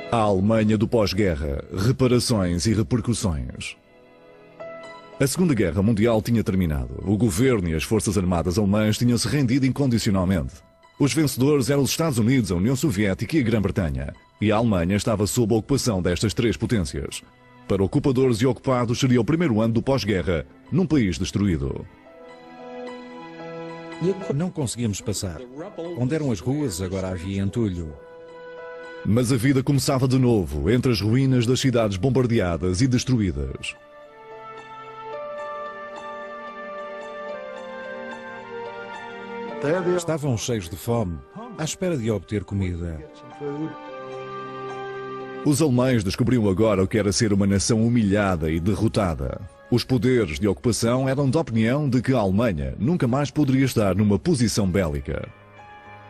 A Alemanha do pós-guerra, reparações e repercussões. A Segunda Guerra Mundial tinha terminado. O governo e as forças armadas alemãs tinham-se rendido incondicionalmente. Os vencedores eram os Estados Unidos, a União Soviética e a Grã-Bretanha. E a Alemanha estava sob a ocupação destas três potências. Para ocupadores e ocupados seria o primeiro ano do pós-guerra, num país destruído. Não conseguíamos passar. Onde eram as ruas, agora havia entulho. Mas a vida começava de novo, entre as ruínas das cidades bombardeadas e destruídas. Estavam cheios de fome, à espera de obter comida. Os alemães descobriam agora o que era ser uma nação humilhada e derrotada. Os poderes de ocupação eram da opinião de que a Alemanha nunca mais poderia estar numa posição bélica.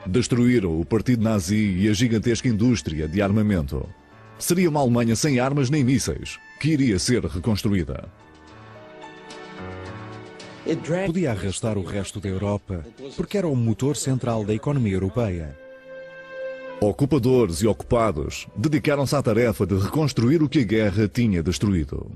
Destruíram o partido nazi e a gigantesca indústria de armamento. Seria uma Alemanha sem armas nem mísseis, que iria ser reconstruída. Podia arrastar o resto da Europa, porque era o motor central da economia europeia. Ocupadores e ocupados dedicaram-se à tarefa de reconstruir o que a guerra tinha destruído.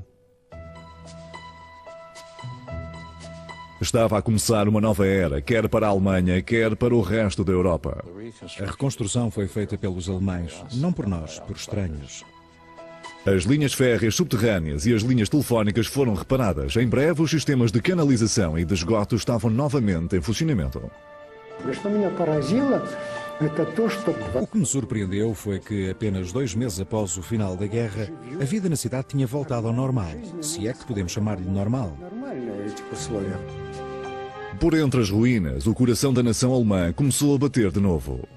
Estava a começar uma nova era, quer para a Alemanha, quer para o resto da Europa. A reconstrução foi feita pelos alemães, não por nós, por estranhos. As linhas férreas subterrâneas e as linhas telefónicas foram reparadas. Em breve, os sistemas de canalização e de esgoto estavam novamente em funcionamento. O que me surpreendeu foi que apenas 2 meses após o final da guerra, a vida na cidade tinha voltado ao normal, se é que podemos chamar-lhe normal. Por entre as ruínas, o coração da nação alemã começou a bater de novo.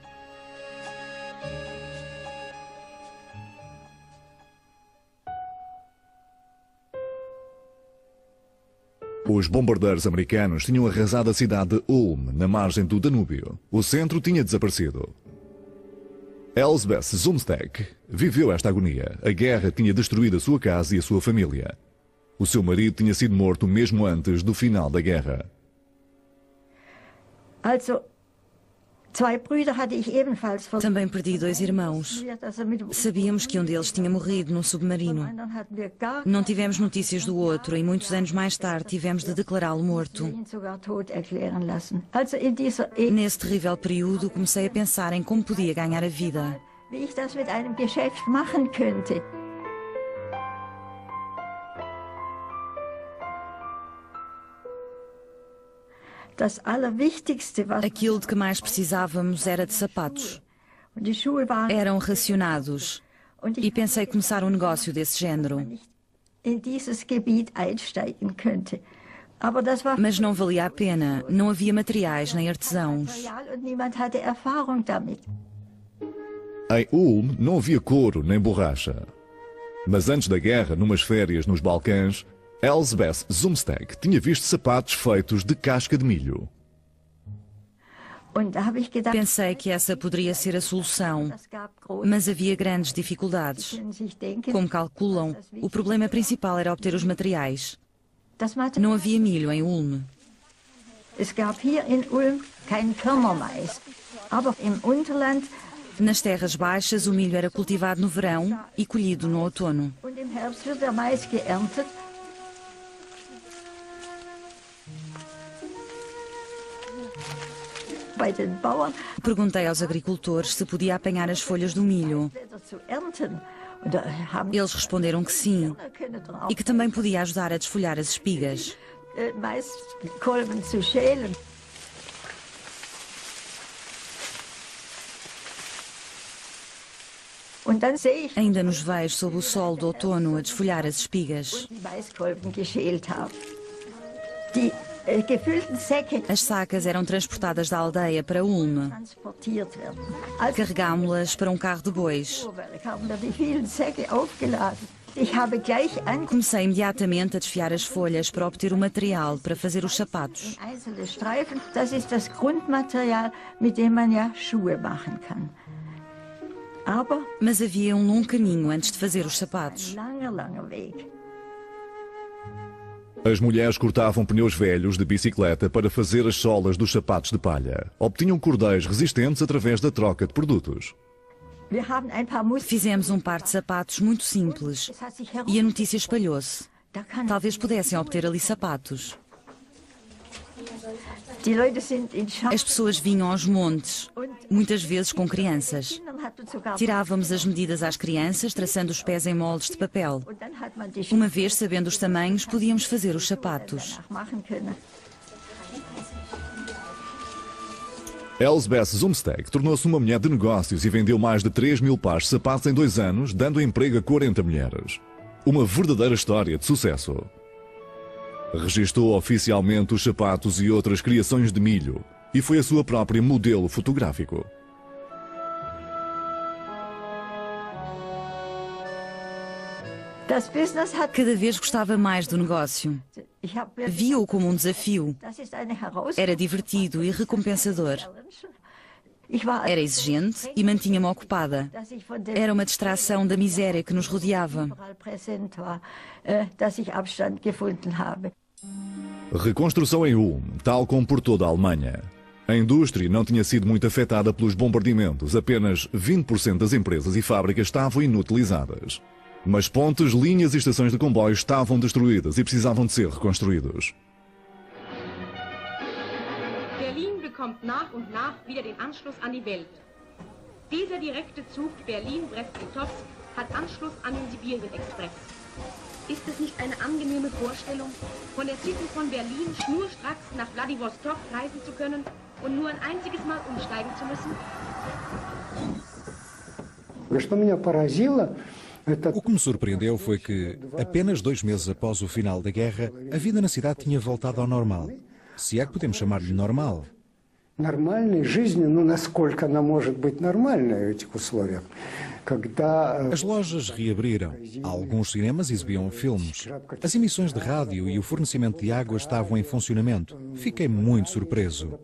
Os bombardeiros americanos tinham arrasado a cidade de Ulm, na margem do Danúbio. O centro tinha desaparecido. Elsbeth Zumsteck viveu esta agonia. A guerra tinha destruído a sua casa e a sua família. O seu marido tinha sido morto mesmo antes do final da guerra. Também perdi 2 irmãos. Sabíamos que um deles tinha morrido num submarino. Não tivemos notícias do outro e muitos anos mais tarde tivemos de declará-lo morto. Nesse terrível período comecei a pensar em como podia ganhar a vida. Aquilo de que mais precisávamos era de sapatos. Eram racionados. E pensei começar um negócio desse género. Mas não valia a pena. Não havia materiais nem artesãos. Em Ulm não havia couro nem borracha. Mas antes da guerra, numas férias nos Balcãs, Elsbeth Zumsteck tinha visto sapatos feitos de casca de milho. Pensei que essa poderia ser a solução, mas havia grandes dificuldades. Como calculam, o problema principal era obter os materiais. Não havia milho em Ulm. Nas terras baixas, o milho era cultivado no verão e colhido no outono. Perguntei aos agricultores se podia apanhar as folhas do milho. Eles responderam que sim, e que também podia ajudar a desfolhar as espigas. Ainda nos vejo sob o sol do outono a desfolhar as espigas. As sacas eram transportadas da aldeia para Ulm. Carregámo-las para um carro de bois. Comecei imediatamente a desfiar as folhas para obter o material para fazer os sapatos. Mas havia um longo caminho antes de fazer os sapatos. As mulheres cortavam pneus velhos de bicicleta para fazer as solas dos sapatos de palha. Obtinham cordéis resistentes através da troca de produtos. Fizemos um par de sapatos muito simples e a notícia espalhou-se. Talvez pudessem obter ali sapatos. As pessoas vinham aos montes, muitas vezes com crianças. Tirávamos as medidas às crianças, traçando os pés em moldes de papel. Uma vez sabendo os tamanhos, podíamos fazer os sapatos. Elsbeth Zumsteg tornou-se uma mulher de negócios e vendeu mais de 3.000 pares de sapatos em 2 anos, dando emprego a 40 mulheres. Uma verdadeira história de sucesso. Registou oficialmente os sapatos e outras criações de milho e foi a sua própria modelo fotográfico. Cada vez gostava mais do negócio. Via-o como um desafio. Era divertido e recompensador. Era exigente e mantinha-me ocupada. Era uma distração da miséria que nos rodeava. Reconstrução em Ulm, tal como por toda a Alemanha. A indústria não tinha sido muito afetada pelos bombardeamentos. Apenas 20% das empresas e fábricas estavam inutilizadas. Mas pontes, linhas e estações de comboios estavam destruídas e precisavam de ser reconstruídos. Berlin bekommt nach und nach wieder den Anschluss an die Welt. Dieser direkte Zug Berlin-Brest-Litovsk hat Anschluss an den Sibirien-Express. Ist es nicht eine angenehme Vorstellung, von der City von Berlin schnurstracks nach Wladiwostok reisen zu können und nur ein einziges Mal umsteigen zu müssen? O que me surpreendeu foi que, apenas 2 meses após o final da guerra, a vida na cidade tinha voltado ao normal. Se é que podemos chamar-lhe normal. As lojas reabriram. Alguns cinemas exibiam filmes. As emissões de rádio e o fornecimento de água estavam em funcionamento. Fiquei muito surpreso.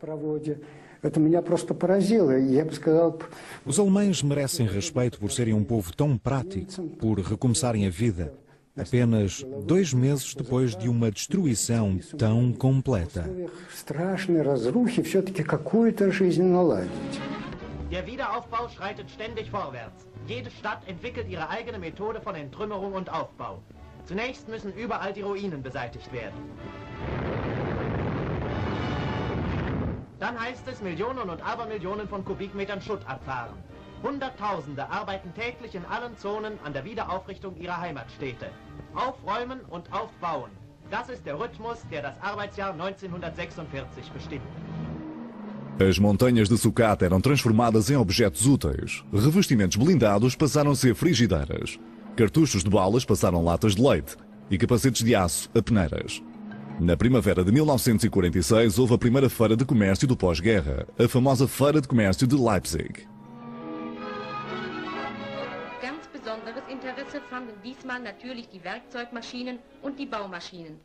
Os alemães merecem respeito por serem um povo tão prático, por recomeçarem a vida, apenas 2 meses depois de uma destruição tão completa. Der Wiederaufbau schreitet ständig vorwärts. Jede Stadt entwickelt ihre eigene Methode von Entrümmerung und Aufbau. Zunächst müssen überall die Ruinen beseitigt werden. Dann heißt es Millionen und Abermillionen von Kubikmetern Schutt abfahren. Hunderttausende arbeiten täglich in allen Zonen an der Wiederaufrichtung ihrer Heimatstädte. Aufräumen und aufbauen. Das ist der Rhythmus, der das Arbeitsjahr 1946 bestimmt. As montanhas de sucata eram transformadas em objetos úteis. Revestimentos blindados passaram a ser frigideiras. Cartuchos de balas passaram latas de leite. E capacetes de aço a peneiras. Na primavera de 1946 houve a primeira feira de comércio do pós-guerra, a famosa Feira de Comércio de Leipzig. Ganz besonderes Interesse fanden diesmal natürlich die Werkzeugmaschinen und die Baumaschinen.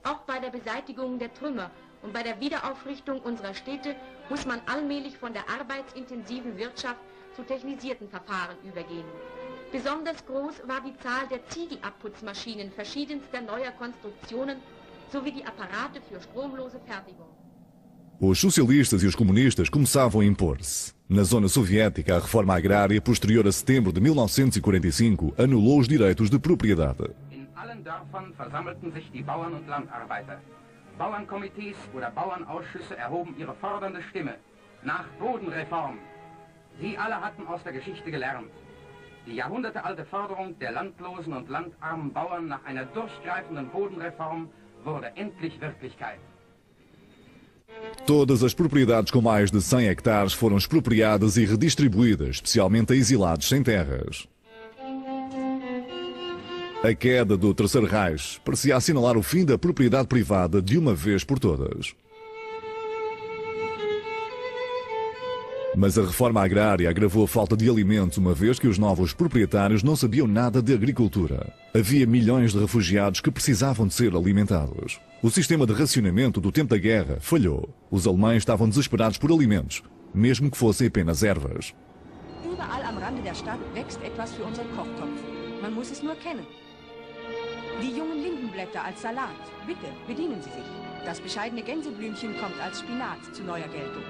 Auch bei der Beseitigung der Trümmer und bei der Wiederaufrichtung unserer Städte muss man allmählich von der arbeitsintensiven Wirtschaft zu technisierten Verfahren übergehen. Besonders groß war die Zahl der Ziegelabputzmaschinen verschiedenster neuer Konstruktionen sowie die Apparate für stromlose Fertigung. Os socialistas e os comunistas começavam a impor-se. Na zona soviética, a reforma agrária posterior a setembro de 1945 anulou os direitos de propriedade. In allen Dörfern versammelten sich die Bauern und Landarbeiter. Bauernkomitees oder Bauernausschüsse erhoben ihre fordernde Stimme nach Bodenreform. Sie alle hatten aus der Geschichte gelernt. Die jahrhundertealte Forderung der landlosen und landarmen Bauern nach einer durchgreifenden Bodenreform wurde endlich Wirklichkeit. Todas as propriedades com mais de 100 hectares foram expropriadas e redistribuídas, especialmente a exilados sem terras. A queda do Terceiro Reich parecia assinalar o fim da propriedade privada de uma vez por todas. Mas a reforma agrária agravou a falta de alimentos, uma vez que os novos proprietários não sabiam nada de agricultura. Havia milhões de refugiados que precisavam de ser alimentados. O sistema de racionamento do tempo da guerra falhou. Os alemães estavam desesperados por alimentos, mesmo que fossem apenas ervas. Überall am Rande der Stadt wächst etwas für unseren Kochtopf. Man muss es nur kennen. Die jungen Lindenblätter als Salat. Bitte, bedienen Sie sich. Das bescheidene Gänseblümchen kommt als Spinat zu neuer Geltung.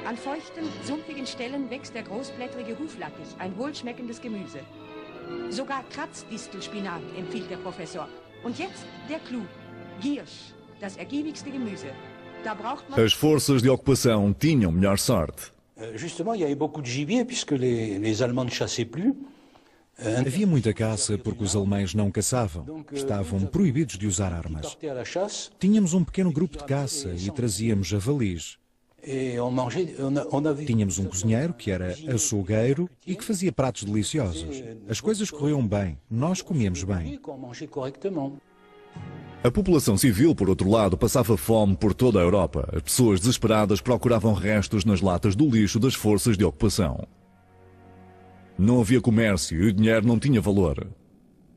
An feuchten, sumpfigen Stellen wächst der großblättrige Huflattich, ein wohlschmeckendes Gemüse. Sogar Kratzdistelspinat empfiehlt der Professor. Und jetzt der Clou. Giersch, das ergiebigste Gemüse. Da braucht man... As forças de ocupação tinham melhor sorte. Justement, il y avait beaucoup de gibier puisque les Allemands ne chassaient plus. Havia muita caça porque os alemães não caçavam. Estavam proibidos de usar armas. Tínhamos um pequeno grupo de caça e trazíamos javalis. Tínhamos um cozinheiro que era açougueiro e que fazia pratos deliciosos. As coisas corriam bem, nós comíamos bem. A população civil, por outro lado, passava fome por toda a Europa. As pessoas desesperadas procuravam restos nas latas do lixo das forças de ocupação. Não havia comércio e o dinheiro não tinha valor.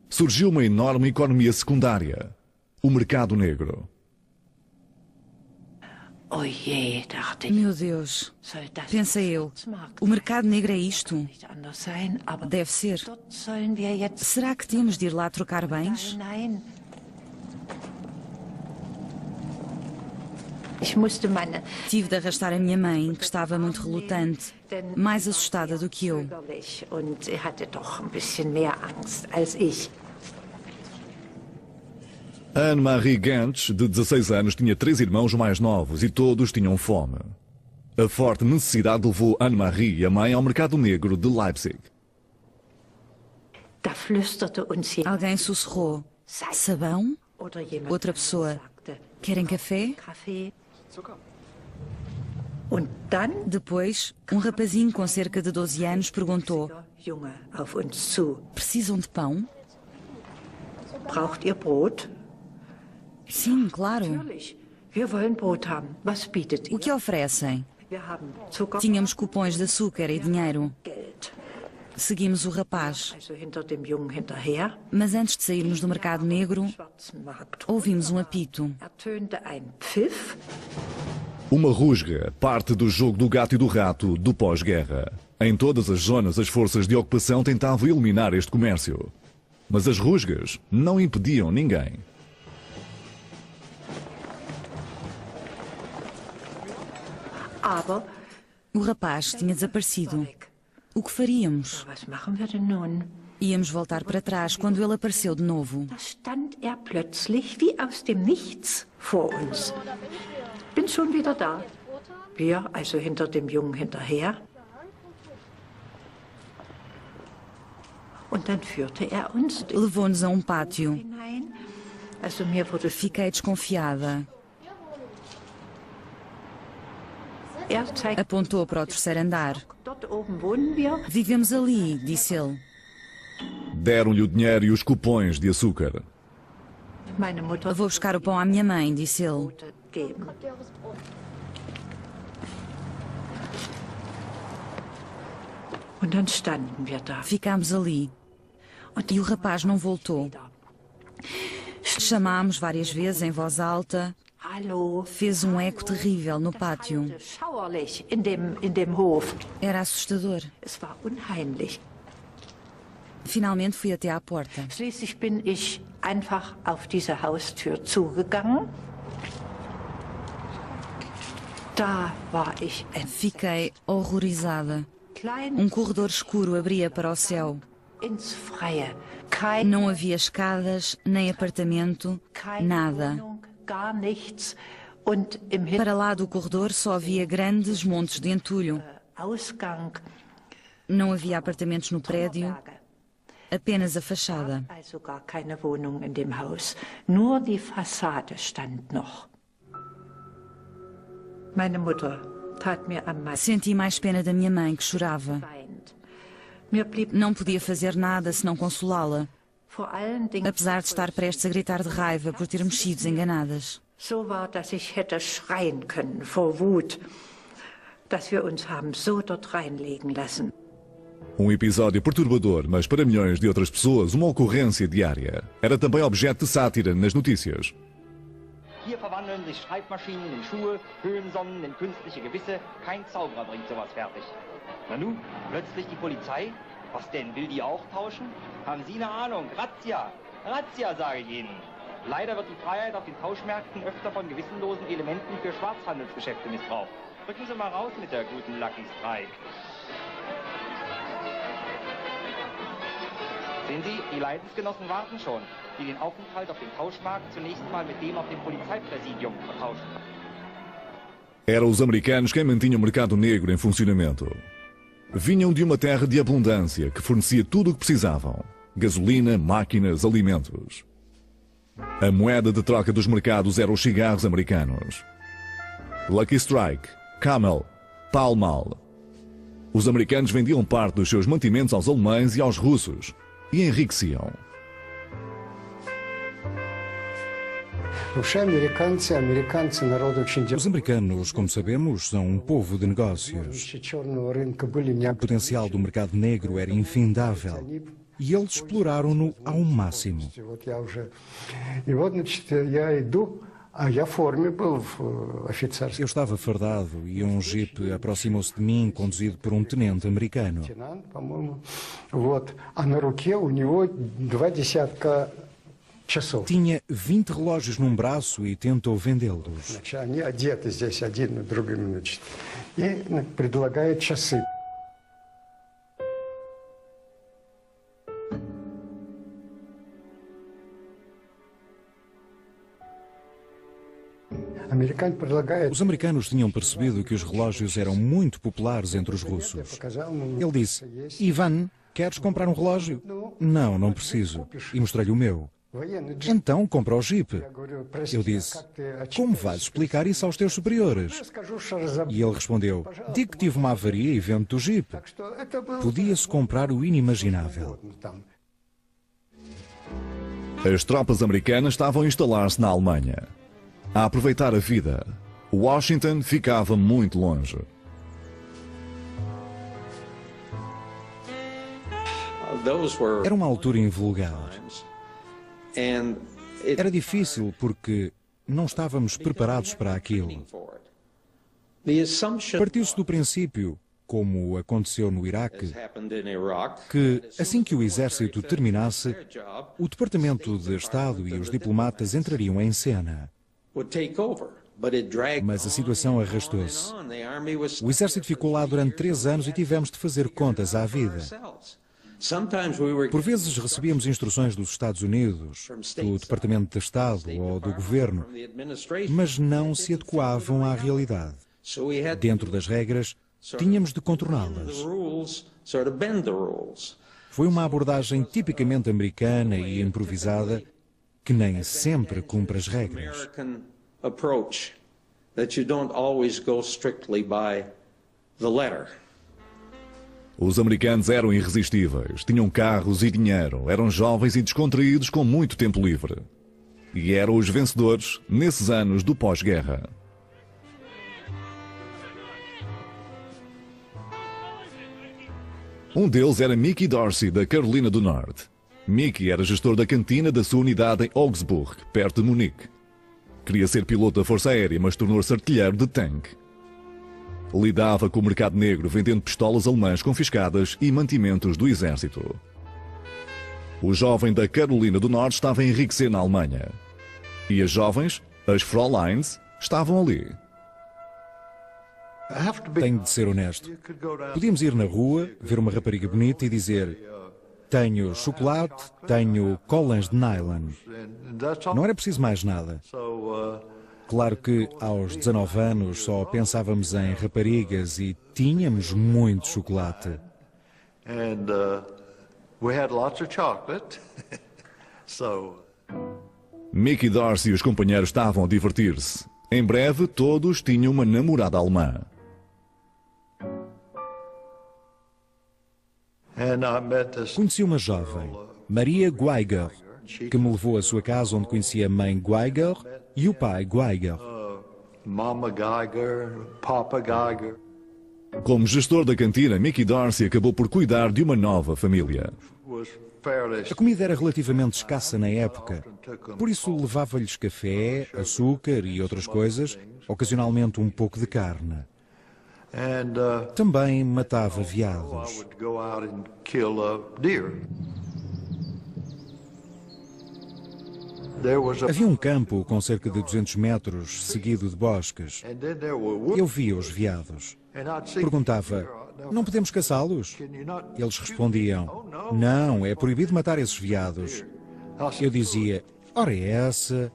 Surgiu uma enorme economia secundária, o mercado negro. Meu Deus, pensei eu, o mercado negro é isto? Deve ser. Será que temos de ir lá trocar bens? Tive de arrastar a minha mãe, que estava muito relutante, mais assustada do que eu. Anne-Marie Gantz, de 16 anos, tinha 3 irmãos mais novos e todos tinham fome. A forte necessidade levou Anne-Marie e a mãe ao mercado negro de Leipzig. Alguém sussurrou: sabão? Outra pessoa: querem café? Depois, um rapazinho com cerca de 12 anos perguntou: precisam de pão? Sim, claro. O que oferecem? Tínhamos cupons de açúcar e dinheiro. Seguimos o rapaz. Mas antes de sairmos do mercado negro, ouvimos um apito. Uma rusga, parte do jogo do gato e do rato do pós-guerra. Em todas as zonas, as forças de ocupação tentavam eliminar este comércio. Mas as rusgas não impediam ninguém. O rapaz tinha desaparecido. O que faríamos? Íamos voltar para trás quando ele apareceu de novo. Bin schon wieder da. Wir, also hinter dem Jungen hinterher. Und dann führte uns Levou-nos a um pátio. hinein. Also mir wurde Fiquei desconfiada. zeigte, Apontou para o terceiro andar. dort oben wohnen wir. Vivemos ali, disse ele. Deram-lhe o dinheiro e os cupons de açúcar. Meine Mutter Vou buscar o pão à minha mãe, disse ele. wollte geben. Und dann standen wir da. Ficámos ali. E o rapaz não voltou. Chamámos várias vezes em voz alta. Hallo. Fez um eco terrível no pátio. Schauerlich in dem Hof. Era assustador. Es war unheimlich. Finalmente fui até à porta. Schließlich bin ich einfach auf diese Haustür zugegangen. Da war ich Fiquei horrorizada. Um corredor escuro abria para o céu. ins Freie. Kein Não havia escadas, nem apartamento, keine nada. Wohnung, gar nichts. Und im Para lá do corredor só havia grandes montes de entulho. Ausgang Não havia apartamentos no prédio, Berge. apenas a fachada. Also gar keine Wohnung in dem Haus. Nur die Fassade stand noch. Meine Mutter tat mir am meisten Senti mais pena da minha mãe, que chorava. weint. Mir blieb Não podia fazer nada senão consolá-la, vor allen Dingen apesar de estar prestes a gritar de raiva por termos sido enganadas. so war, dass ich hätte schreien können vor Wut, dass wir uns haben so dort reinlegen lassen. Um episódio perturbador, mas para milhões de outras pessoas, uma ocorrência diária. Era também objeto de sátira nas notícias. Hier verwandeln sich Schreibmaschinen in Schuhe, Höhensonnen in künstliche Gewisse. Kein Zauberer bringt sowas fertig. Nanu, plötzlich die Polizei? Was denn, will die auch tauschen? Haben Sie eine Ahnung? Razzia! Razzia, sage ich Ihnen. Leider wird die Freiheit auf den Tauschmärkten öfter von gewissenlosen Elementen für Schwarzhandelsgeschäfte missbraucht. Rücken Sie mal raus mit der guten Lucky Strike. Sehen Sie, die Leidensgenossen warten schon, die den Aufenthalt auf dem Tauschmarkt zunächst mal mit dem auf dem Polizeipräsidium vertauschen. Eram os americanos quem mantinham o mercado negro em funcionamento. Vinham de uma terra de abundância que fornecia tudo o que precisavam: gasolina, máquinas, alimentos. A moeda de troca dos mercados eram os cigarros americanos. Lucky Strike, Camel, Pall Mall. Os americanos vendiam parte dos seus mantimentos aos alemães e aos russos e enriqueciam. Os americanos, como sabemos, são um povo de negócios. O potencial do mercado negro era infindável e eles exploraram-no ao máximo. Eu estava fardado e um jipe aproximou-se de mim, conduzido por um tenente americano. Tinha 20 relógios num braço e tentou vendê-los. Os americanos tinham percebido que os relógios eram muito populares entre os russos. Ele disse: Ivan, queres comprar um relógio? Não, não preciso. E mostrei-lhe o meu. Então compra o Jeep. Eu disse: como vais explicar isso aos teus superiores? E ele respondeu: digo que tive uma avaria e vendo-te o Jeep. Podia-se comprar o inimaginável. As tropas americanas estavam a instalar-se na Alemanha. A aproveitar a vida, Washington ficava muito longe. Era uma altura invulgar. Era difícil porque não estávamos preparados para aquilo. Partiu-se do princípio, como aconteceu no Iraque, que assim que o exército terminasse, o Departamento de Estado e os diplomatas entrariam em cena. Mas a situação arrastou-se. O exército ficou lá durante 3 anos e tivemos de fazer contas à vida. Por vezes recebíamos instruções dos Estados Unidos, do Departamento de Estado ou do Governo, mas não se adequavam à realidade. Dentro das regras, tínhamos de contorná-las. Foi uma abordagem tipicamente americana e improvisada, que nem sempre cumpre as regras. Os americanos eram irresistíveis, tinham carros e dinheiro, eram jovens e descontraídos com muito tempo livre. E eram os vencedores nesses anos do pós-guerra. Um deles era Mickey Dorsey, da Carolina do Norte. Mickey era gestor da cantina da sua unidade em Augsburg, perto de Munique. Queria ser piloto da Força Aérea, mas tornou-se artilheiro de tanque. Lidava com o mercado negro, vendendo pistolas alemãs confiscadas e mantimentos do exército. O jovem da Carolina do Norte estava a enriquecer na Alemanha. E as jovens, as Fräuleins, estavam ali. Tenho de ser honesto. Podíamos ir na rua, ver uma rapariga bonita e dizer: tenho chocolate, tenho collants de nylon. Não era preciso mais nada. Claro que aos 19 anos só pensávamos em raparigas e tínhamos muito chocolate. Mickey Dorsey e os companheiros estavam a divertir-se. Em breve, todos tinham uma namorada alemã. Conheci uma jovem, Maria Geiger, que me levou à sua casa, onde conheci a mãe Geiger e o pai Geiger. Como gestor da cantina, Mickey Dorsey acabou por cuidar de uma nova família. A comida era relativamente escassa na época, por isso levava-lhes café, açúcar e outras coisas, ocasionalmente um pouco de carne. Também matava veados. Havia um campo com cerca de 200 metros, seguido de bosques. Eu via os veados. Perguntava, não podemos caçá-los? Eles respondiam, não, é proibido matar esses veados. Eu dizia, ora é essa.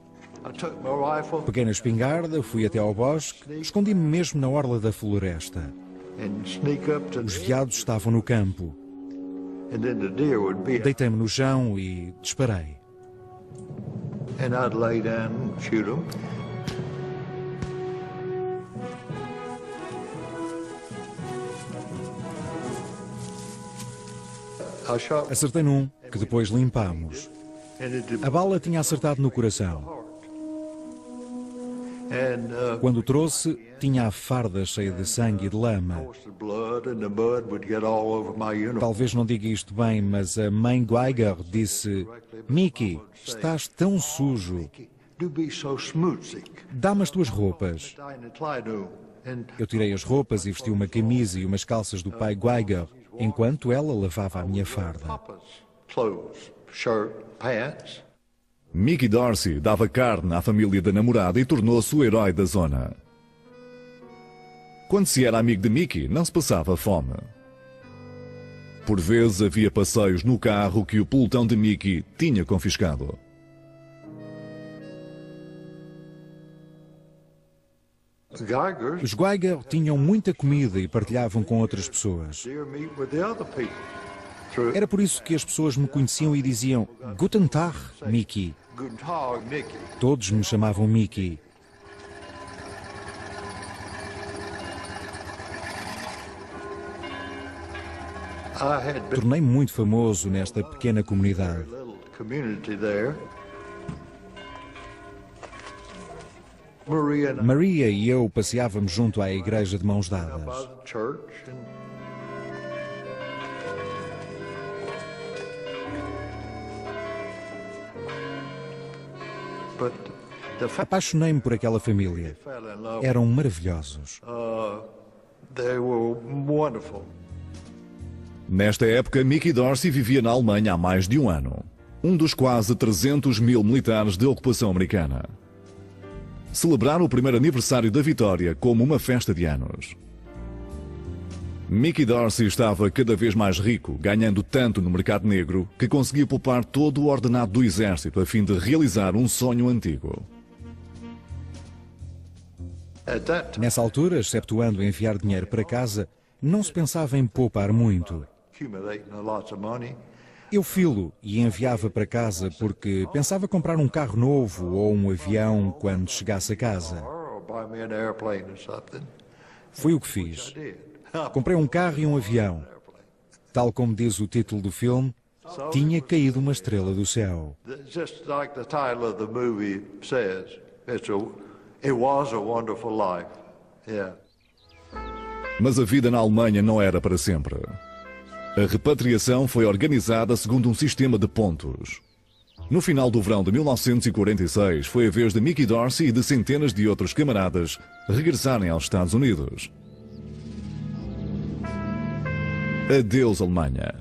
Peguei na espingarda, fui até ao bosque, escondi-me mesmo na orla da floresta. Os veados estavam no campo. Deitei-me no chão e disparei. Acertei num, que depois limpámos. A bala tinha acertado no coração. Quando o trouxe, tinha a farda cheia de sangue e de lama. Talvez não diga isto bem, mas a mãe Geiger disse, Mickey, estás tão sujo. Dá-me as tuas roupas. Eu tirei as roupas e vesti uma camisa e umas calças do pai Geiger, enquanto ela lavava a minha farda. Mickey Dorsey dava carne à família da namorada e tornou-se o herói da zona. Quando se era amigo de Mickey, não se passava fome. Por vezes havia passeios no carro que o pelotão de Mickey tinha confiscado. Os Geiger tinham muita comida e partilhavam com outras pessoas. Era por isso que as pessoas me conheciam e diziam Guten Tag, Mickey. Todos me chamavam Mickey. Tornei-me muito famoso nesta pequena comunidade. Maria e eu passeávamos junto à igreja de mãos dadas. Apaixonei-me por aquela família. Eram maravilhosos. Nesta época, Mickey Dorsey vivia na Alemanha há mais de um ano. Um dos quase 300 mil militares de ocupação americana. Celebraram o primeiro aniversário da vitória como uma festa de anos. Mickey Dorsey estava cada vez mais rico, ganhando tanto no mercado negro que conseguia poupar todo o ordenado do exército a fim de realizar um sonho antigo. Nessa altura, exceptuando enviar dinheiro para casa, não se pensava em poupar muito. Eu filo e enviava para casa porque pensava comprar um carro novo ou um avião quando chegasse a casa. Foi o que fiz. Comprei um carro e um avião. Tal como diz o título do filme, tinha caído uma estrela do céu. Mas a vida na Alemanha não era para sempre. A repatriação foi organizada segundo um sistema de pontos. No final do verão de 1946, foi a vez de Mickey Dorsey e de centenas de outros camaradas regressarem aos Estados Unidos. Adeus, Alemanha.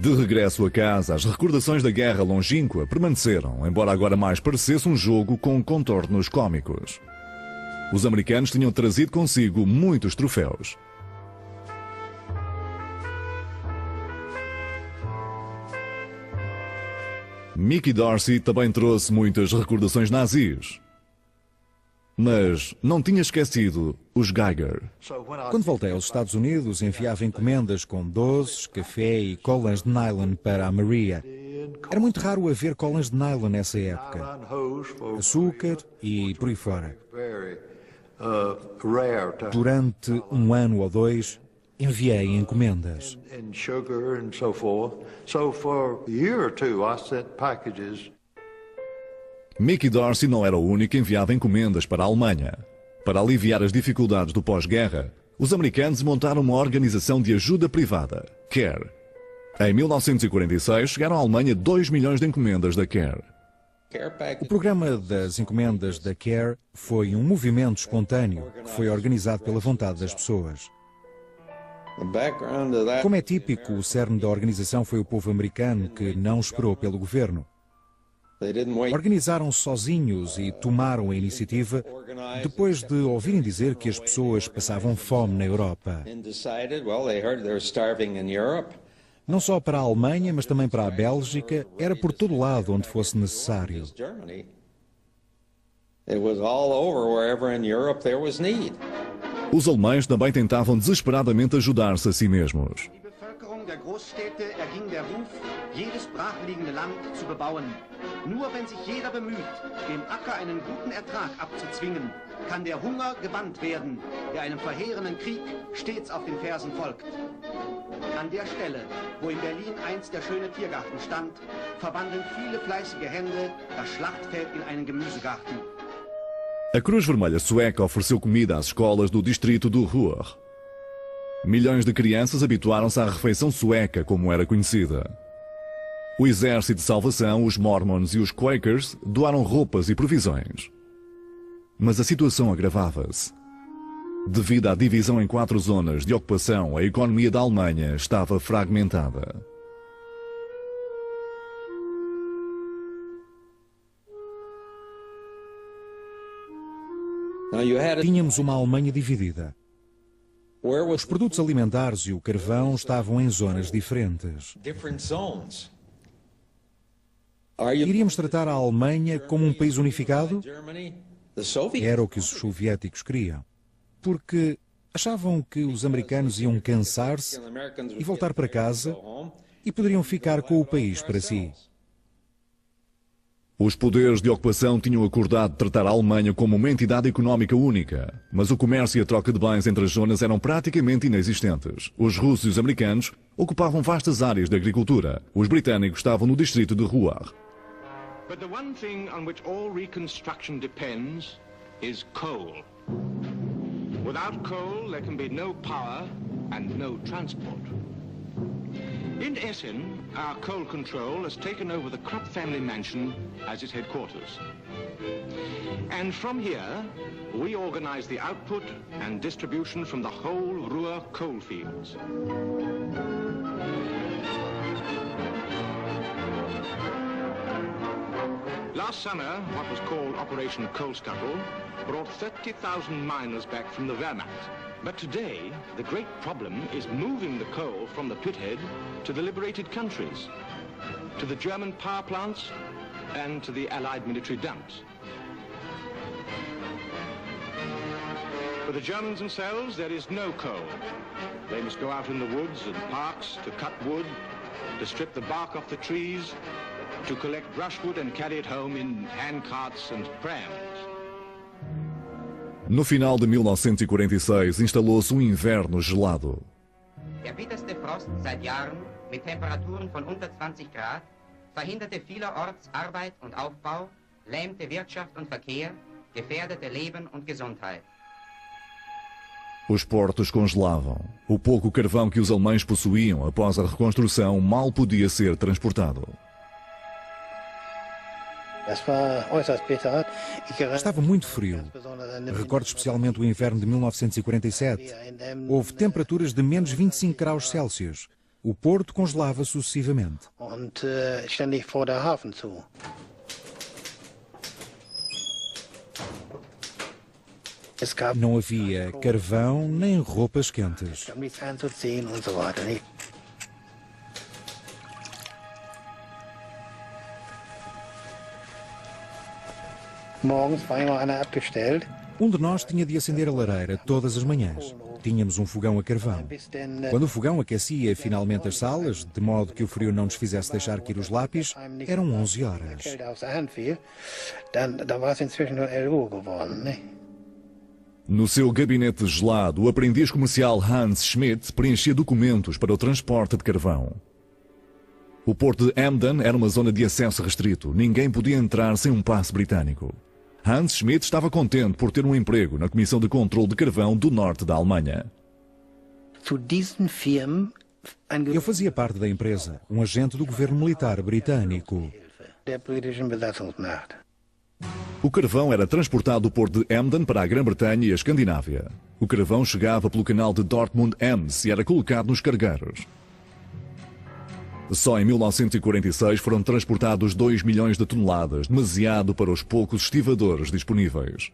De regresso a casa, as recordações da guerra longínqua permaneceram, embora agora mais parecesse um jogo com contornos cômicos. Os americanos tinham trazido consigo muitos troféus. Mickey Dorsey também trouxe muitas recordações nazis. Mas não tinha esquecido os Geiger. Quando voltei aos Estados Unidos, enviava encomendas com doces, café e colãs de nylon para a Maria. Era muito raro haver colãs de nylon nessa época. Açúcar e por aí fora. Durante um ano ou dois, enviei encomendas. Mickey Dorsey não era o único que enviava encomendas para a Alemanha. Para aliviar as dificuldades do pós-guerra, os americanos montaram uma organização de ajuda privada, CARE. Em 1946, chegaram à Alemanha 2 milhões de encomendas da CARE. O programa das encomendas da CARE foi um movimento espontâneo que foi organizado pela vontade das pessoas. Como é típico, o cerne da organização foi o povo americano, que não esperou pelo governo. Organizaram-se sozinhos e tomaram a iniciativa depois de ouvirem dizer que as pessoas passavam fome na Europa. Não só para a Alemanha, mas também para a Bélgica, era por todo lado onde fosse necessário. Os alemães também tentavam desesperadamente ajudar-se a si mesmos. Die Bevölkerung der Großstädte erging der Ruf, jedes brachliegende Land zu bebauen. Nur wenn sich jeder bemüht, dem Acker einen guten Ertrag abzuzwingen, kann der Hunger gebannt werden, der einem verheerenden Krieg stets auf den Fersen folgt. An der Stelle, wo in Berlin einst der schöne Tiergarten stand, verwandeln viele fleißige Hände das Schlachtfeld in einen Gemüsegarten. A Cruz Vermelha Sueca ofereceu comida às escolas do distrito do Ruhr. Milhões de crianças habituaram-se à refeição sueca, como era conhecida. O Exército de Salvação, os Mormons e os Quakers doaram roupas e provisões. Mas a situação agravava-se. Devido à divisão em 4 zonas de ocupação, a economia da Alemanha estava fragmentada. Tínhamos uma Alemanha dividida. Os produtos alimentares e o carvão estavam em zonas diferentes. Iríamos tratar a Alemanha como um país unificado? Era o que os soviéticos queriam. Porque achavam que os americanos iam cansar-se e voltar para casa e poderiam ficar com o país para si. Os poderes de ocupação tinham acordado tratar a Alemanha como uma entidade económica única, mas o comércio e a troca de bens entre as zonas eram praticamente inexistentes. Os russos e os americanos ocupavam vastas áreas de agricultura. Os britânicos estavam no distrito de Ruhr. But the one thing on which all reconstruction depends is coal. Without coal, there can be no power and no transport. In Essen, our coal control has taken over the Krupp family mansion as its headquarters. And from here, we organize the output and distribution from the whole Ruhr coal fields. Last summer, what was called Operation Coal Scuttle brought 30,000 miners back from the Wehrmacht. But today, the great problem is moving the coal from the pithead to the liberated countries, to the German power plants and to the Allied military dumps. For the Germans themselves, there is no coal. They must go out in the woods and parks to cut wood, to strip the bark off the trees, to collect brushwood and carry it home in handcarts and prams. No final de 1946, instalou-se um inverno gelado. Der bitterste Frost seit Jahren mit Temperaturen von unter 20 Grad verhinderte vielerorts Arbeit und Aufbau, lähmte Wirtschaft und Verkehr, gefährdete Leben und Gesundheit. Os portos congelavam. O pouco carvão que os alemães possuíam após a reconstrução mal podia ser transportado. Estava muito frio. Recordo especialmente o inverno de 1947. Houve temperaturas de menos 25 graus Celsius. O porto congelava sucessivamente. Não havia carvão nem roupas quentes. Um de nós tinha de acender a lareira todas as manhãs. Tínhamos um fogão a carvão. Quando o fogão aquecia finalmente as salas, de modo que o frio não nos fizesse deixar cair os lápis, eram 11 horas. No seu gabinete gelado, o aprendiz comercial Hans Schmidt preenchia documentos para o transporte de carvão. O porto de Emden era uma zona de acesso restrito. Ninguém podia entrar sem um passe britânico. Hans Schmidt estava contente por ter um emprego na Comissão de Controlo de Carvão do norte da Alemanha. Eu fazia parte da empresa, um agente do governo militar britânico. O carvão era transportado do porto de Emden para a Grã-Bretanha e a Escandinávia. O carvão chegava pelo canal de Dortmund-Ems e era colocado nos cargueiros. Só em 1946 foram transportados 2 milhões de toneladas, demasiado para os poucos estivadores disponíveis.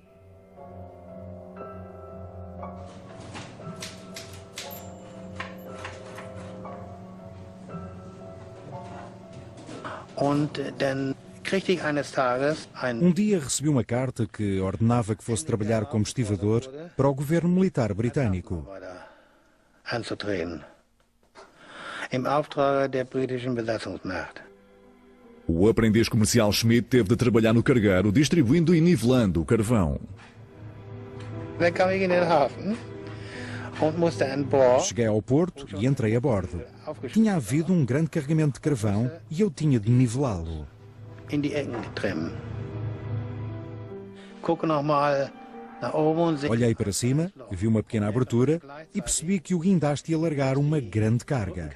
Um dia recebi uma carta que ordenava que fosse trabalhar como estivador para o governo militar britânico. O aprendiz comercial Schmidt teve de trabalhar no cargueiro, distribuindo e nivelando o carvão. Cheguei ao porto e entrei a bordo. Tinha havido um grande carregamento de carvão e eu tinha de nivelá-lo. Olhei para cima, vi uma pequena abertura e percebi que o guindaste ia largar uma grande carga.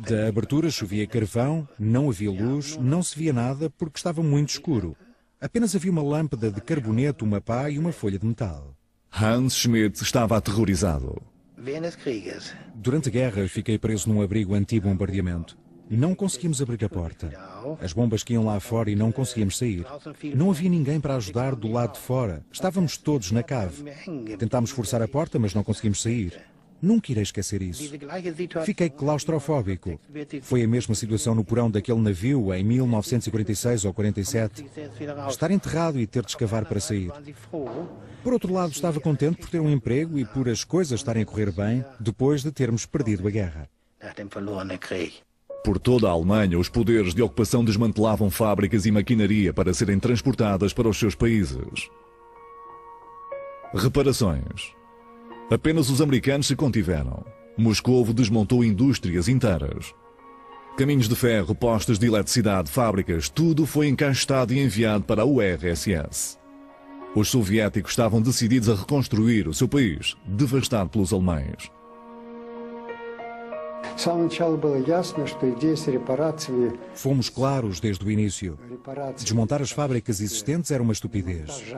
Da abertura chovia carvão, não havia luz, não se via nada porque estava muito escuro. Apenas havia uma lâmpada de carboneto, uma pá e uma folha de metal. Hans Schmidt estava aterrorizado. Durante a guerra fiquei preso num abrigo anti-bombardeamento. Não conseguimos abrir a porta. As bombas que iam lá fora e não conseguíamos sair. Não havia ninguém para ajudar do lado de fora. Estávamos todos na cave. Tentámos forçar a porta, mas não conseguimos sair. Nunca irei esquecer isso. Fiquei claustrofóbico. Foi a mesma situação no porão daquele navio em 1946 ou 47. Estar enterrado e ter de escavar para sair. Por outro lado, estava contente por ter um emprego e por as coisas estarem a correr bem depois de termos perdido a guerra. Por toda a Alemanha, os poderes de ocupação desmantelavam fábricas e maquinaria para serem transportadas para os seus países. Reparações. Apenas os americanos se contiveram. Moscovo desmontou indústrias inteiras. Caminhos de ferro, postes de eletricidade, fábricas, tudo foi encaixotado e enviado para a URSS. Os soviéticos estavam decididos a reconstruir o seu país, devastado pelos alemães. Fomos claros desde o início. Desmontar as fábricas existentes era uma estupidez.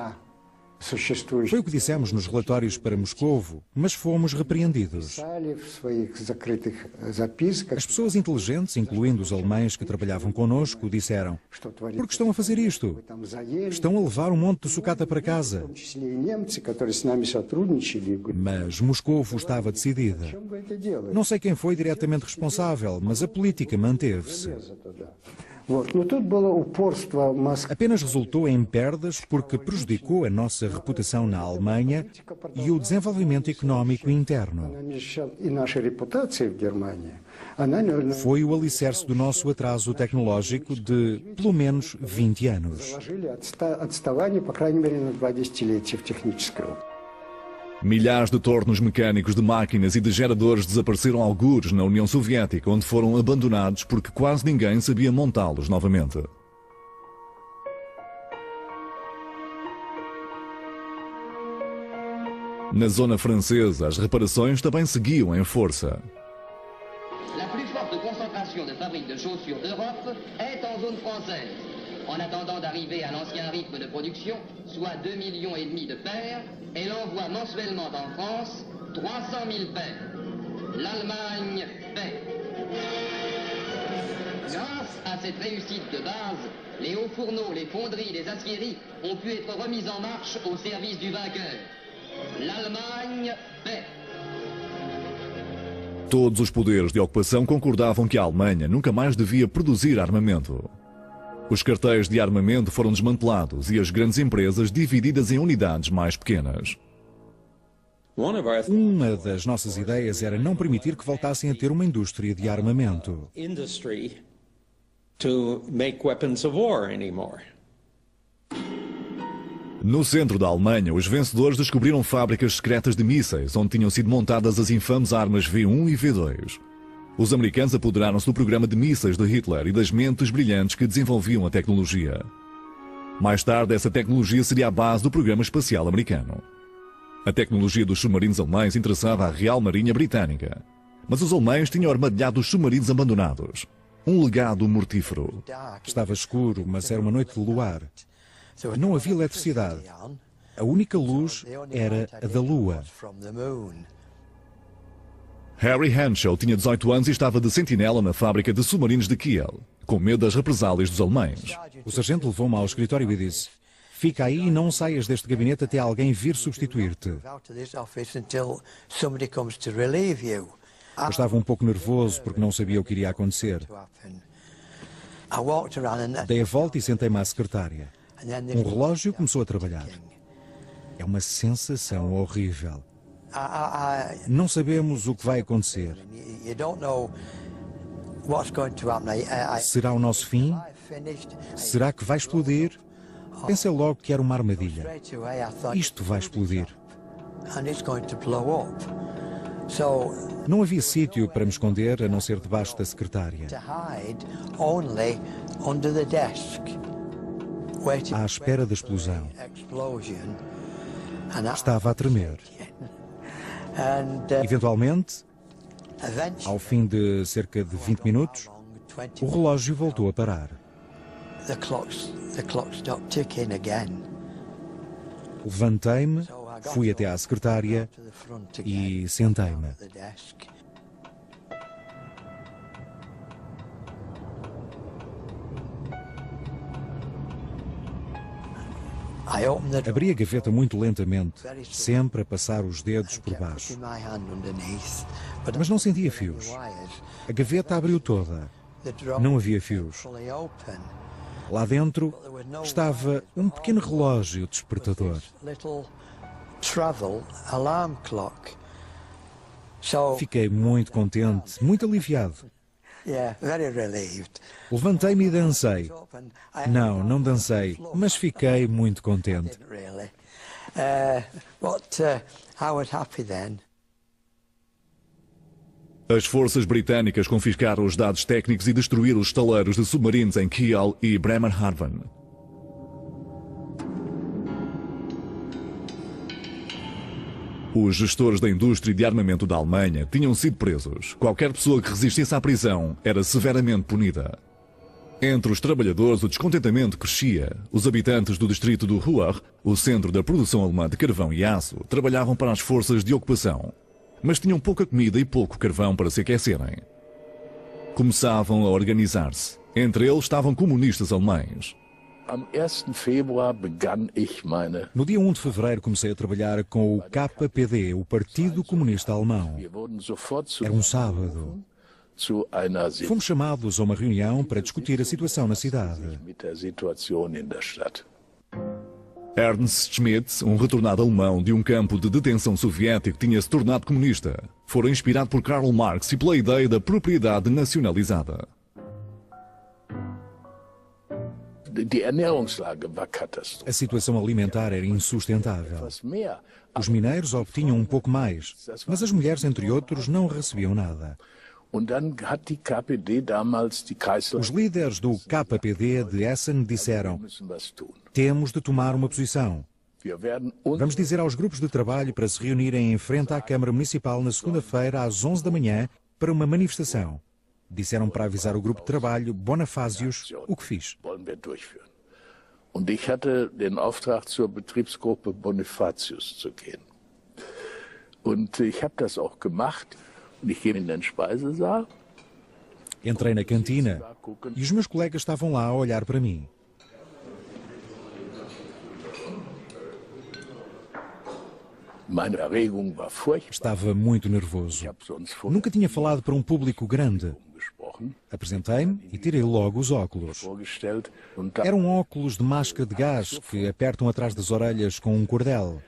Foi o que dissemos nos relatórios para Moscovo, mas fomos repreendidos. As pessoas inteligentes, incluindo os alemães que trabalhavam connosco, disseram: por que estão a fazer isto? Estão a levar um monte de sucata para casa. Mas Moscovo estava decidida. Não sei quem foi diretamente responsável, mas a política manteve-se. Apenas resultou em perdas porque prejudicou a nossa reputação na Alemanha e o desenvolvimento económico interno. Foi o alicerce do nosso atraso tecnológico de, pelo menos, 20 anos. Milhares de tornos mecânicos de máquinas e de geradores desapareceram algures na União Soviética, onde foram abandonados porque quase ninguém sabia montá-los novamente. Na zona francesa, as reparações também seguiam em força. La plus forte concentration de fabriques de chaussures d'Europe est en zone française. En attendant d'arriver à l'ancien rythme de production, soit 2,5 millions de paires, elle envoie mensuellement en France 300 000 paires. L'Allemagne paie. Grâce à cette réussite de base, les hauts fourneaux, les fonderies, les aciéries ont pu être remis en marche au service du vainqueur. L'Allemagne paie. Todos os poderes de ocupação concordavam que a Alemanha nunca mais devia produzir armamento. Os cartéis de armamento foram desmantelados e as grandes empresas divididas em unidades mais pequenas. Uma das nossas ideias era não permitir que voltassem a ter uma indústria de armamento. No centro da Alemanha, os vencedores descobriram fábricas secretas de mísseis, onde tinham sido montadas as infames armas V1 e V2. Os americanos apoderaram-se do programa de mísseis de Hitler e das mentes brilhantes que desenvolviam a tecnologia. Mais tarde, essa tecnologia seria a base do programa espacial americano. A tecnologia dos submarinos alemães interessava a Real Marinha Britânica. Mas os alemães tinham armadilhado os submarinos abandonados. Um legado mortífero. Estava escuro, mas era uma noite de luar. Não havia eletricidade. A única luz era a da lua. Harry Henschel tinha 18 anos e estava de sentinela na fábrica de submarinos de Kiel, com medo das represálias dos alemães. O sargento levou-me ao escritório e disse: fica aí e não saias deste gabinete até alguém vir substituir-te. Eu estava um pouco nervoso porque não sabia o que iria acontecer. Dei a volta e sentei-me à secretária. Um relógio começou a trabalhar. É uma sensação horrível. Não sabemos o que vai acontecer. Será o nosso fim? Será que vai explodir? Pensei logo que era uma armadilha. Isto vai explodir. Não havia sítio para me esconder a não ser debaixo da secretária. À espera da explosão. Estava a tremer. Eventualmente, ao fim de cerca de 20 minutos, o relógio voltou a parar. Levantei-me, fui até à secretária e sentei-me. Abri a gaveta muito lentamente, sempre a passar os dedos por baixo. Mas não sentia fios. A gaveta abriu toda. Não havia fios. Lá dentro estava um pequeno relógio despertador. Fiquei muito contente, muito aliviado. Levantei-me e dancei. Não dancei, mas fiquei muito contente. As forças britânicas confiscaram os dados técnicos e destruíram os estaleiros de submarinos em Kiel e Bremerhaven. Os gestores da indústria de armamento da Alemanha tinham sido presos. Qualquer pessoa que resistisse à prisão era severamente punida. Entre os trabalhadores, o descontentamento crescia. Os habitantes do distrito do Ruhr, o centro da produção alemã de carvão e aço, trabalhavam para as forças de ocupação. Mas tinham pouca comida e pouco carvão para se aquecerem. Começavam a organizar-se. Entre eles estavam comunistas alemães. No dia 1 de fevereiro comecei a trabalhar com o KPD, o Partido Comunista Alemão. Era um sábado. Fomos chamados a uma reunião para discutir a situação na cidade. Ernst Schmidt, um retornado alemão de um campo de detenção soviético, tinha se tornado comunista. Fora inspirado por Karl Marx e pela ideia da propriedade nacionalizada. A situação alimentar era insustentável. Os mineiros obtinham um pouco mais, mas as mulheres, entre outros, não recebiam nada. Os líderes do KPD de Essen disseram: temos de tomar uma posição. Vamos dizer aos grupos de trabalho para se reunirem em frente à Câmara Municipal na segunda-feira às 11 da manhã para uma manifestação. Disseram para avisar o grupo de trabalho Bonafásios, o que fiz. Und ich hatte den Auftrag, zur Betriebsgruppe Bonifatius zu gehen. Und ich habe das auch gemacht. Und ich gehe in den Speisesaal. Entrei na cantina e os meus colegas estavam lá a olhar para mim. Estava muito nervoso. Nunca tinha falado para um público grande. Apresentei-me e tirei logo os óculos. Eram óculos de máscara de gás que apertam atrás das orelhas com um cordel.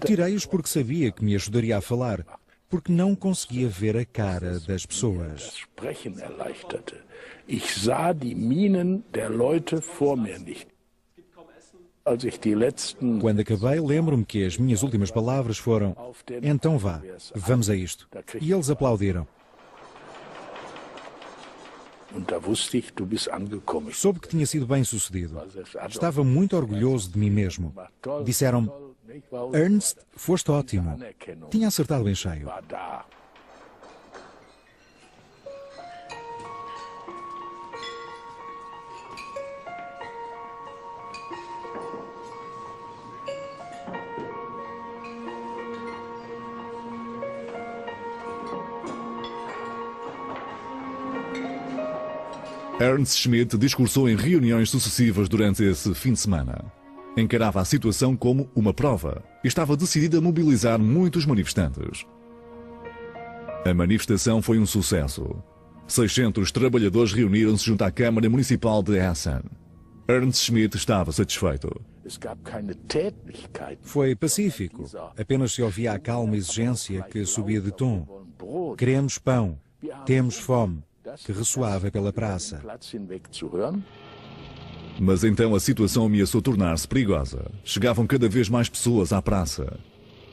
Tirei-os porque sabia que me ajudaria a falar, porque não conseguia ver a cara das pessoas. Ich sah die Mienen der Leute vor mir nicht. Quando acabei, lembro-me que as minhas últimas palavras foram: então vá, vamos a isto. E eles aplaudiram. Soube que tinha sido bem sucedido. Estava muito orgulhoso de mim mesmo. Disseram-me: Ernst, foste ótimo. Tinha acertado em cheio. Ernst Schmidt discursou em reuniões sucessivas durante esse fim de semana. Encarava a situação como uma prova e estava decidido a mobilizar muitos manifestantes. A manifestação foi um sucesso. 600 trabalhadores reuniram-se junto à Câmara Municipal de Essen. Ernst Schmidt estava satisfeito. Foi pacífico. Apenas se ouvia a calma exigência que subia de tom. Queremos pão. Temos fome. Que ressoava pela praça. Mas então a situação ameaçou tornar-se perigosa. Chegavam cada vez mais pessoas à praça.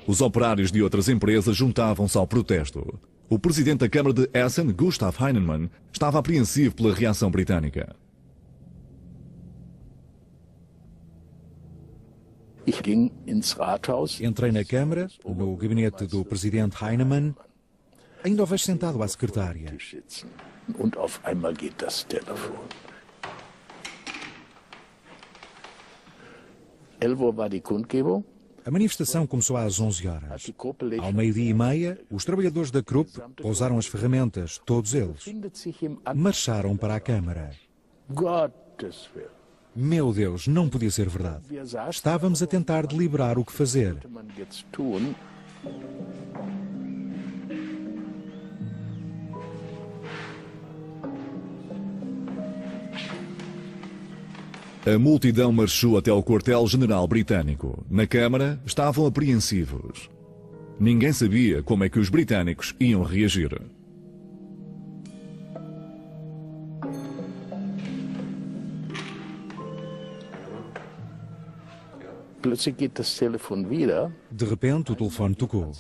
Os operários de outras empresas juntavam-se ao protesto. O presidente da Câmara de Essen, Gustav Heinemann, estava apreensivo pela reação britânica. Entrei na Câmara, no gabinete do presidente Heinemann. Ainda o vejo sentado à secretária. Und auf einmal geht das Telefon. 11 Uhr war die Kundgebung. A manifestação começou às 11 horas. Ao meio-dia e meia, os trabalhadores da Krupp pousaram as ferramentas, todos eles. Marcharam para a Câmara. Meu Deus, não podia ser verdade. Estávamos a tentar deliberar o que fazer. A multidão marchou até o quartel-general britânico. Na Câmara estavam apreensivos. Ninguém sabia como é que os britânicos iam reagir. De repente, o telefone tocou.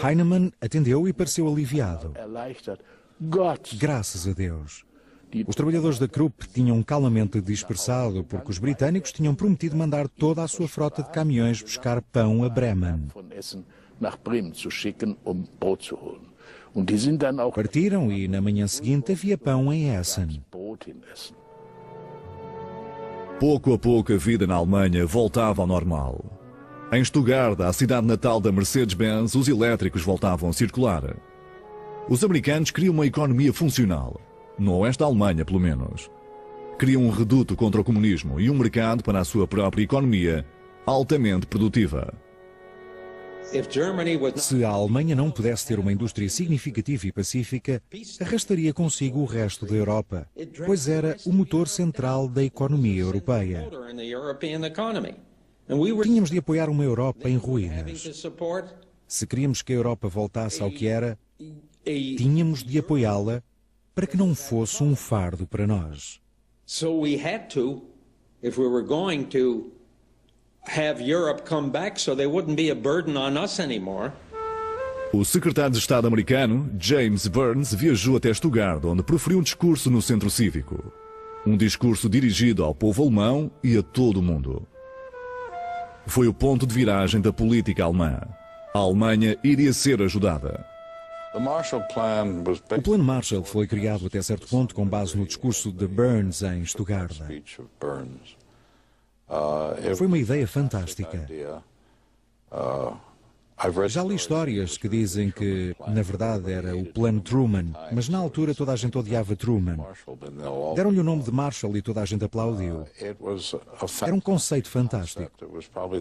Heinemann atendeu e pareceu aliviado. Graças a Deus. Os trabalhadores da Krupp tinham calmamente dispersado porque os britânicos tinham prometido mandar toda a sua frota de caminhões buscar pão a Bremen. Partiram e na manhã seguinte havia pão em Essen. Pouco a pouco a vida na Alemanha voltava ao normal. Em Stuttgart, a cidade natal da Mercedes-Benz, os elétricos voltavam a circular. Os americanos queriam uma economia funcional. No oeste da Alemanha, pelo menos. Queriam um reduto contra o comunismo e um mercado para a sua própria economia altamente produtiva. Se a Alemanha não pudesse ter uma indústria significativa e pacífica, arrastaria consigo o resto da Europa, pois era o motor central da economia europeia. Tínhamos de apoiar uma Europa em ruínas. Se queríamos que a Europa voltasse ao que era, tínhamos de apoiá-la para que não fosse um fardo para nós. So we had to, if we were going to have Europe come back so they wouldn't be a burden on us anymore. O secretário de Estado americano, James Burns, viajou até Stuttgart, onde proferiu um discurso no centro cívico. Um discurso dirigido ao povo alemão e a todo o mundo. Foi o ponto de viragem da política alemã. A Alemanha iria ser ajudada. O Plano Marshall foi criado até certo ponto com base no discurso de Burns em Stuttgart. Foi uma ideia fantástica. Já li histórias que dizem que, na verdade, era o Plano Truman, mas na altura toda a gente odiava Truman. Deram-lhe o nome de Marshall e toda a gente aplaudiu. Era um conceito fantástico.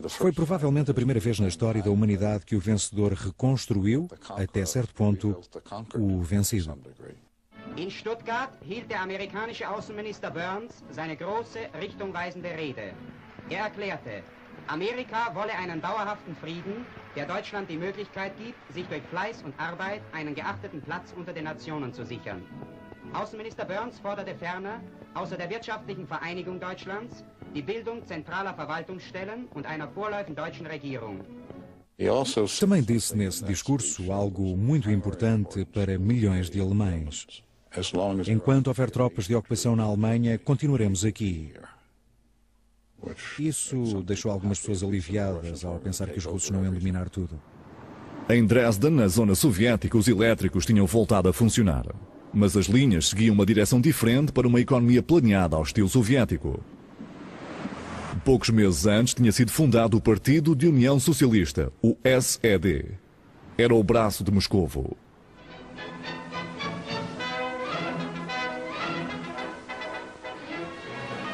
Foi provavelmente a primeira vez na história da humanidade que o vencedor reconstruiu, até certo ponto, o vencido. In Stuttgart hielt der amerikanische Außenminister Burns seine große, richtungweisende Rede. Erklärte, Amerika wolle einen dauerhaften Frieden, der Deutschland die Möglichkeit gibt, sich durch Fleiß und Arbeit einen geachteten Platz unter den Nationen zu sichern. Außenminister Burns forderte ferner, außer der wirtschaftlichen Vereinigung Deutschlands, die Bildung zentraler Verwaltungsstellen und einer vorläufigen deutschen Regierung. Também disse nesse discurso algo muito importante para milhões de alemães. Enquanto houver tropas de ocupação na Alemanha, continuaremos aqui. Isso deixou algumas pessoas aliviadas ao pensar que os russos não iam dominar tudo. Em Dresden, na zona soviética, os elétricos tinham voltado a funcionar. Mas as linhas seguiam uma direção diferente para uma economia planeada ao estilo soviético. Poucos meses antes tinha sido fundado o Partido de União Socialista, o SED. Era o braço de Moscovo.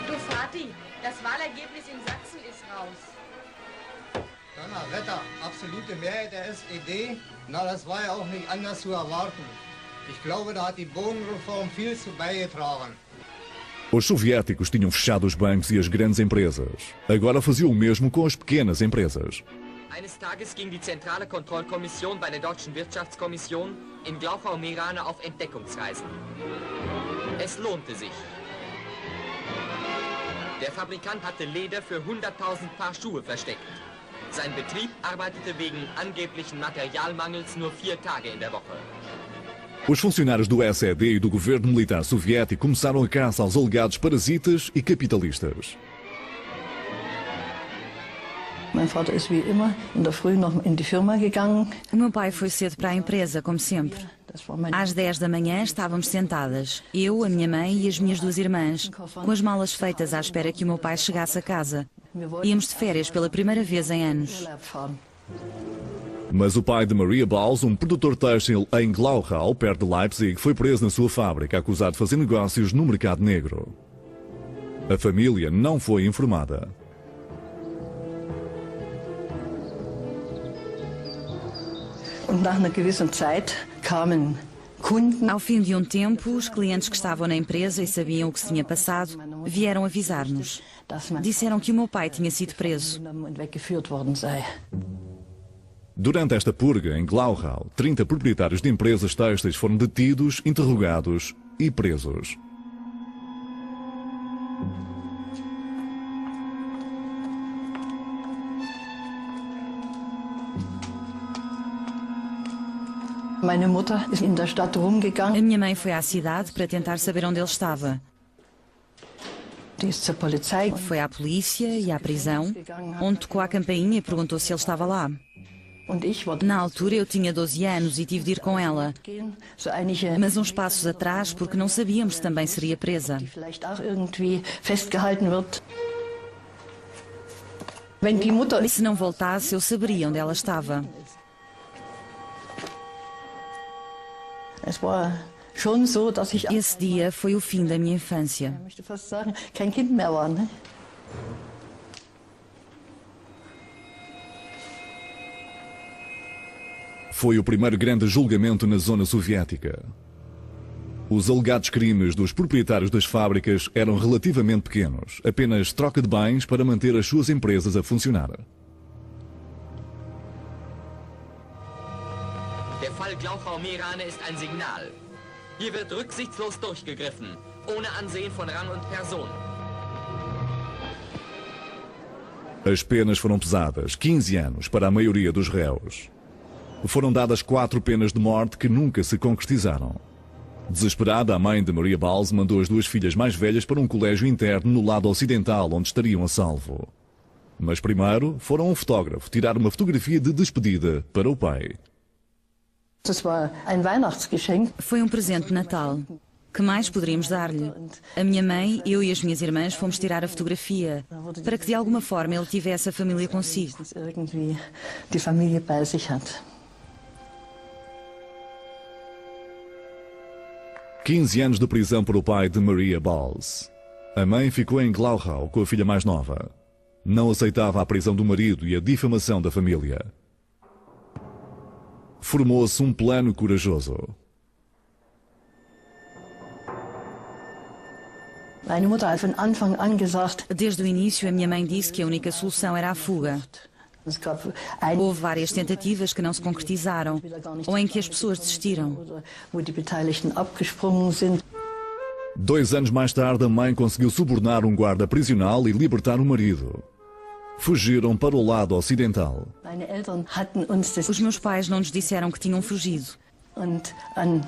Du Vati, das Wahlergebnis in Sachsen ist raus. Donnerwetter, absolute Mehrheit der SED? Na, das war ja auch nicht anders zu erwarten. Ich glaube, da hat die Bodenreform viel zu beigetragen. Os soviéticos tinham fechado os bancos e as grandes empresas. Agora faziam o mesmo com as pequenas empresas. Eines Tages ging die Zentrale Kontrollkommission bei der Deutschen Wirtschaftskommission in Glauchau-Meerane auf Entdeckungsreisen. Es lohnte sich. Der Fabrikant hatte Leder für 100.000 Paar Schuhe versteckt. Sein Betrieb arbeitete wegen angeblichen Materialmangels nur 4 Tage in der Woche. Os funcionários do SED e do governo militar soviético começaram a caça aos alegados parasitas e capitalistas. O meu pai foi cedo para a empresa, como sempre. Às 10 da manhã estávamos sentadas, eu, a minha mãe e as minhas 2 irmãs, com as malas feitas à espera que o meu pai chegasse a casa. Íamos de férias pela primeira vez em anos. Mas o pai de Maria Balz, um produtor têxtil em Glauchau, perto de Leipzig, foi preso na sua fábrica, acusado de fazer negócios no mercado negro. A família não foi informada. Ao fim de um tempo, os clientes que estavam na empresa e sabiam o que se tinha passado, vieram avisar-nos. Disseram que o meu pai tinha sido preso. Durante esta purga, em Glauchau, 30 proprietários de empresas têxteis foram detidos, interrogados e presos. A minha mãe foi à cidade para tentar saber onde ele estava. Foi à polícia e à prisão, onde tocou a campainha e perguntou se ele estava lá. Na altura eu tinha 12 anos e tive de ir com ela, mas uns passos atrás porque não sabíamos se também seria presa. Se não voltasse, eu saberia onde ela estava. Esse dia foi o fim da minha infância. Foi o primeiro grande julgamento na zona soviética. Os alegados crimes dos proprietários das fábricas eram relativamente pequenos, apenas troca de bens para manter as suas empresas a funcionar. Der Fall Glauchau-Meerane ist ein Signal. Hier wird rücksichtslos durchgegriffen, ohne Ansehen von Rang und Person. As penas foram pesadas, 15 anos para a maioria dos réus. Foram dadas 4 penas de morte que nunca se concretizaram. Desesperada, a mãe de Maria Balz mandou as 2 filhas mais velhas para um colégio interno no lado ocidental, onde estariam a salvo. Mas primeiro foram a um fotógrafo tirar uma fotografia de despedida para o pai. Foi um presente de Natal. Que mais poderíamos dar-lhe? A minha mãe, eu e as minhas irmãs fomos tirar a fotografia, para que de alguma forma ele tivesse a família consigo. 15 anos de prisão para o pai de Maria Balz. A mãe ficou em Glauchau com a filha mais nova. Não aceitava a prisão do marido e a difamação da família. Formou-se um plano corajoso. Desde o início, a minha mãe disse que a única solução era a fuga. Houve várias tentativas que não se concretizaram, ou em que as pessoas desistiram. 2 anos mais tarde, a mãe conseguiu subornar um guarda prisional e libertar o marido. Fugiram para o lado ocidental. Os meus pais não nos disseram que tinham fugido.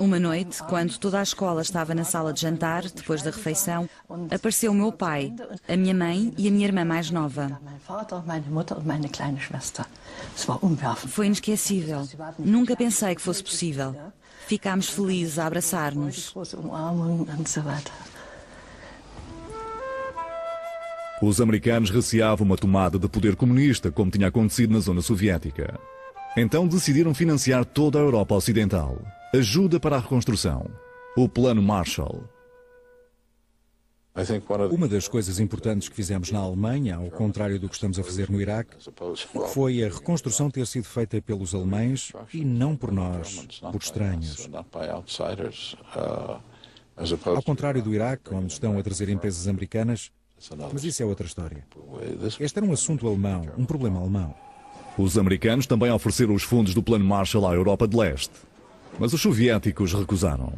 Uma noite, quando toda a escola estava na sala de jantar, depois da refeição, apareceu o meu pai, a minha mãe e a minha irmã mais nova. Foi inesquecível. Nunca pensei que fosse possível. Ficámos felizes a abraçar-nos. Os americanos receavam uma tomada de poder comunista, como tinha acontecido na zona soviética. Então decidiram financiar toda a Europa Ocidental. Ajuda para a reconstrução. O Plano Marshall. Uma das coisas importantes que fizemos na Alemanha, ao contrário do que estamos a fazer no Iraque, foi a reconstrução ter sido feita pelos alemães e não por nós, por estranhos. Ao contrário do Iraque, onde estão a trazer empresas americanas, mas isso é outra história. Este era um assunto alemão, um problema alemão. Os americanos também ofereceram os fundos do Plano Marshall à Europa de Leste, mas os soviéticos recusaram.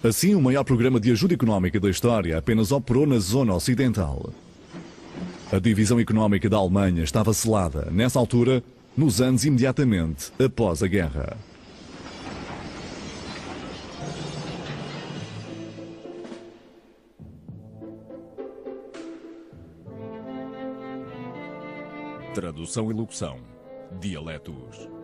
Assim, o maior programa de ajuda económica da história apenas operou na zona ocidental. A divisão económica da Alemanha estava selada, nessa altura, nos anos imediatamente após a guerra. Tradução e locução. Dialetos.